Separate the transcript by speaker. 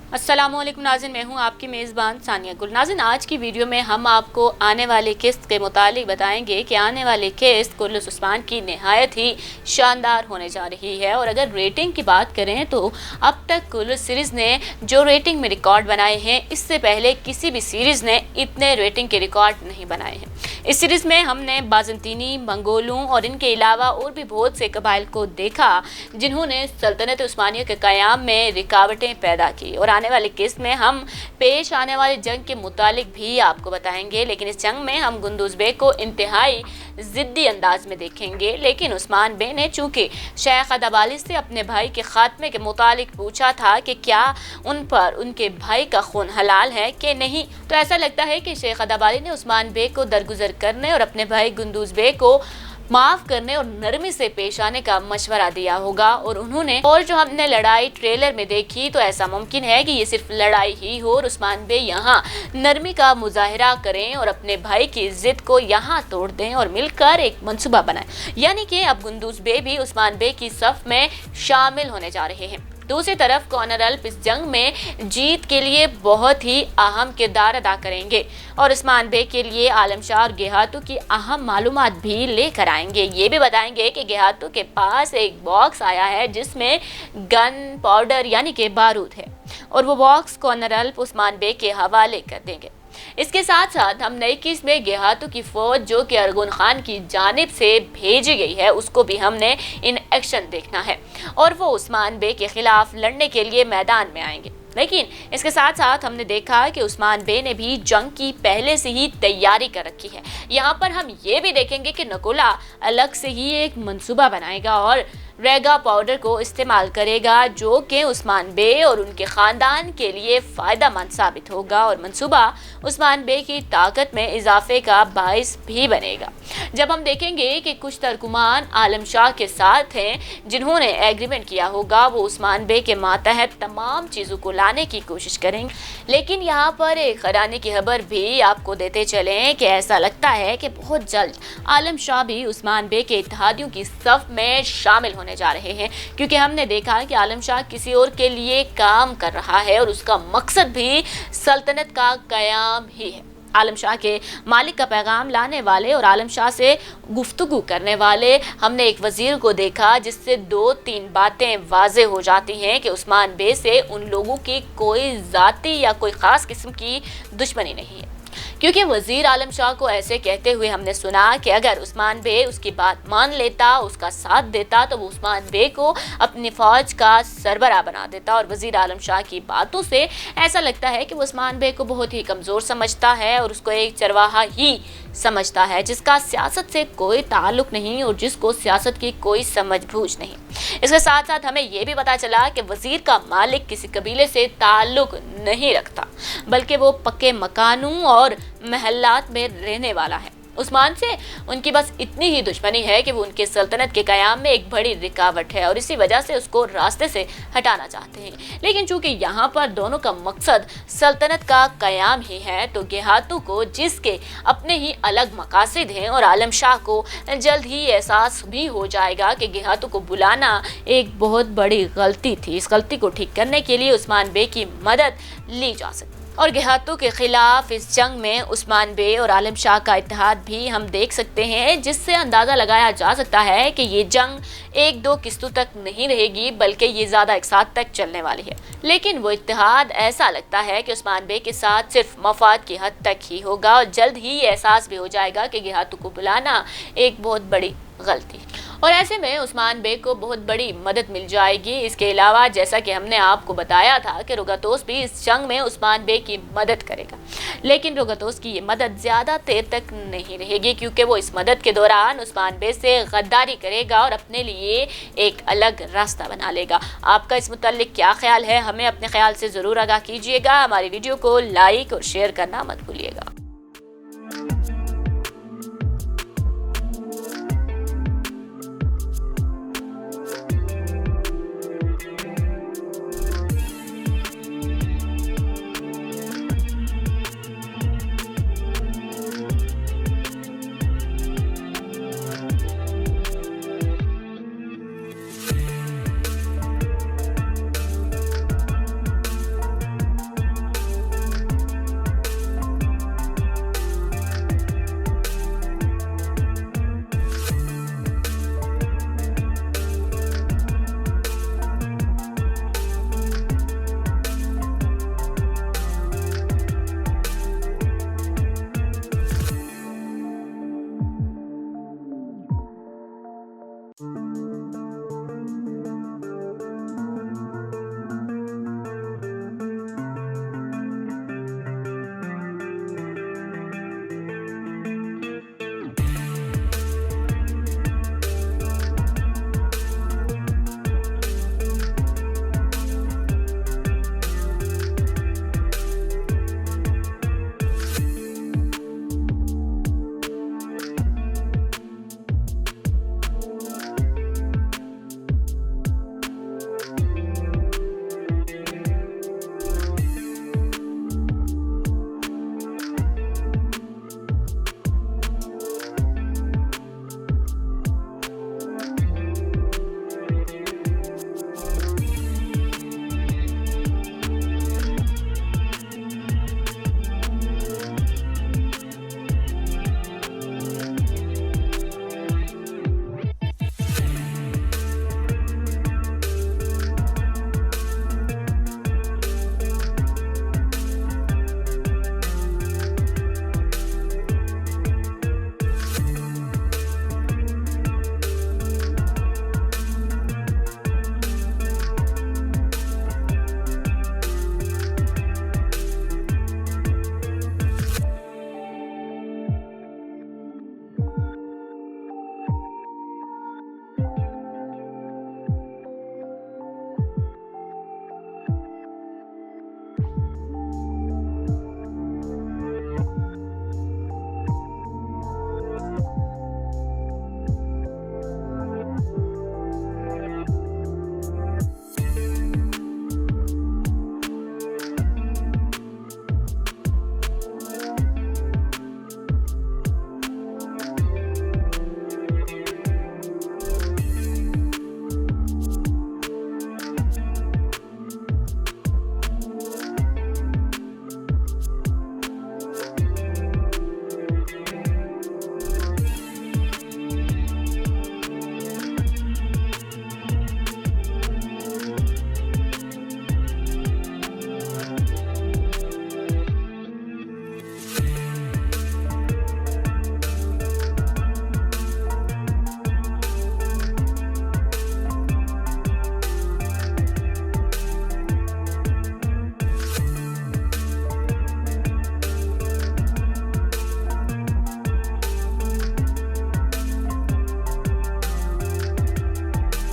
Speaker 1: अस्सलामुअलैकुम नाज़रीन, मैं हूं आपकी मेज़बान सानिया गुल। नाज़रीन, आज की वीडियो में हम आपको आने वाली किस्त के मुतालिक बताएंगे कि आने वाली किस्त कुर्रस उस्मान की नहायत ही शानदार होने जा रही है। और अगर रेटिंग की बात करें तो अब तक कुर्रस सीरीज़ ने जो रेटिंग में रिकॉर्ड बनाए हैं, इससे पहले किसी भी सीरीज़ ने इतने रेटिंग के रिकॉर्ड नहीं बनाए हैं। इस सीरीज़ में हमने बाज़ंतीनी, मंगोलों और इनके अलावा और भी बहुत से कबाइल को देखा जिन्होंने सल्तनत उस्मानिया के क़याम में रुकावटें पैदा की। और आने वाली किस्त में हम पेश आने वाली जंग के मुतालिक भी आपको बताएंगे, लेकिन इस जंग में हम गुंदुज़ बे को इंतहाई ज़िद्दी अंदाज में देखेंगे। लेकिन उस्मान बे ने चूँकि शेख अदाबाली से अपने भाई के ख़ात्मे के मुतालिक पूछा था कि क्या उन पर उनके भाई का खून हलाल है कि नहीं, तो ऐसा लगता है कि शेख अदाबाली ने उस्मान बे को दरगुजर करने और अपने भाई गुंदुज़ बे को माफ़ करने और नरमी से पेश आने का मशवरा दिया होगा। और जो हमने लड़ाई ट्रेलर में देखी, तो ऐसा मुमकिन है कि ये सिर्फ लड़ाई ही हो और उस्मान बे यहाँ नरमी का मुजाहिरा करें और अपने भाई की जिद को यहाँ तोड़ दें और मिलकर एक मंसूबा बनाएं। यानी कि अब गुंदुज़ बे भी उस्मान बे की सफ में शामिल होने जा रहे हैं। दूसरी तरफ कॉनर अल्प इस जंग में जीत के लिए बहुत ही अहम किरदार अदा करेंगे और उस्मान बे के लिए आलमशाह और गेहातू की अहम मालूमात भी लेकर आएंगे। ये भी बताएंगे कि गेहातू के पास एक बॉक्स आया है जिसमें गन पाउडर यानी कि बारूद है और वो बॉक्स कॉनर अल्प उस्मान बे के हवाले कर देंगे। इसके साथ साथ हम नई किस्त में गेहातू की फौज जो कि अरगुन खान की जानिब से भेजी गई है, उसको भी हमने इन एक्शन देखना है और वो उस्मान बे के खिलाफ लड़ने के लिए मैदान में आएंगे। लेकिन इसके साथ साथ हमने देखा कि उस्मान बे ने भी जंग की पहले से ही तैयारी कर रखी है। यहाँ पर हम ये भी देखेंगे कि नकुला अलग से ही एक मंसूबा बनाएगा और रेगा पाउडर को इस्तेमाल करेगा जो कि उस्मान बे और उनके ख़ानदान के लिए फ़ायदेमंद साबित होगा और मंसूबा उस्मान बे की ताकत में इजाफे का बाइस भी बनेगा। जब हम देखेंगे कि कुछ तर्कुमान आलम शाह के साथ हैं जिन्होंने एग्रीमेंट किया होगा, वो उस्मान बे के मातहत तमाम चीज़ों को लाने की कोशिश करेंगे। लेकिन यहाँ पर एक हैरानी की खबर भी आपको देते चलें कि ऐसा लगता है कि बहुत जल्द आलम शाह भी उस्मान बे के इत्तेहादियों की सफ में शामिल होने जा रहे हैं, क्योंकि हमने देखा कि आलम शाह किसी और के लिए काम कर रहा है और उसका मकसद भी सल्तनत का कयाम ही है। आलम शाह के मालिक का पैगाम लाने वाले और आलम शाह से गुफ्तगू करने वाले हमने एक वजीर को देखा जिससे 2-3 बातें वाजे हो जाती हैं कि उस्मान बे से उन लोगों की कोई ज़ाती या कोई ख़ास किस्म की दुश्मनी नहीं है, क्योंकि वजीर आलम शाह को ऐसे कहते हुए हमने सुना कि अगर उस्मान बे उसकी बात मान लेता, उसका साथ देता, तो वो उस्मान बे को अपनी फ़ौज का सरबराह बना देता। और वजीर आलम शाह की बातों से ऐसा लगता है कि वो उस्मान बे को बहुत ही कमज़ोर समझता है और उसको एक चरवाहा ही समझता है जिसका सियासत से कोई ताल्लुक़ नहीं और जिसको सियासत की कोई समझ बूझ नहीं। इसके साथ साथ हमें यह भी पता चला कि वजीर का मालिक किसी कबीले से ताल्लुक़ नहीं रखता, बल्कि वो पक्के मकानों और महल्लात में रहने वाला है। उस्मान से उनकी बस इतनी ही दुश्मनी है कि वो उनके सल्तनत के कयाम में एक बड़ी रुकावट है और इसी वजह से उसको रास्ते से हटाना चाहते हैं। लेकिन चूंकि यहाँ पर दोनों का मकसद सल्तनत का कयाम ही है, तो गेहातू को जिसके अपने ही अलग मकासद हैं और आलम शाह को जल्द ही एहसास भी हो जाएगा कि गेहातू को बुलाना एक बहुत बड़ी गलती थी। इस गलती को ठीक करने के लिए उस्मान बे की मदद ली जा सकती और गेहातू के खिलाफ इस जंग में उस्मान बे और आलम शाह का इत्तेहाद भी हम देख सकते हैं, जिससे अंदाज़ा लगाया जा सकता है कि ये जंग 1-2 किस्तों तक नहीं रहेगी, बल्कि ये ज़्यादा एक साथ तक चलने वाली है। लेकिन वो इत्तेहाद ऐसा लगता है कि उस्मान बे के साथ सिर्फ मफाद की हद तक ही होगा और जल्द ही एहसास भी हो जाएगा कि गेहातू को बुलाना एक बहुत बड़ी गलती और ऐसे में उस्मान बे को बहुत बड़ी मदद मिल जाएगी। इसके अलावा जैसा कि हमने आपको बताया था कि रुगतोस भी इस जंग में उस्मान बे की मदद करेगा, लेकिन रुगतोस की ये मदद ज़्यादा देर तक नहीं रहेगी, क्योंकि वो इस मदद के दौरान उस्मान बे से गद्दारी करेगा और अपने लिए एक अलग रास्ता बना लेगा। आपका इस मुताल्लिक क्या ख्याल है? हमें अपने ख्याल से ज़रूर आगाह कीजिएगा। हमारी वीडियो को लाइक और शेयर करना मत भूलिएगा।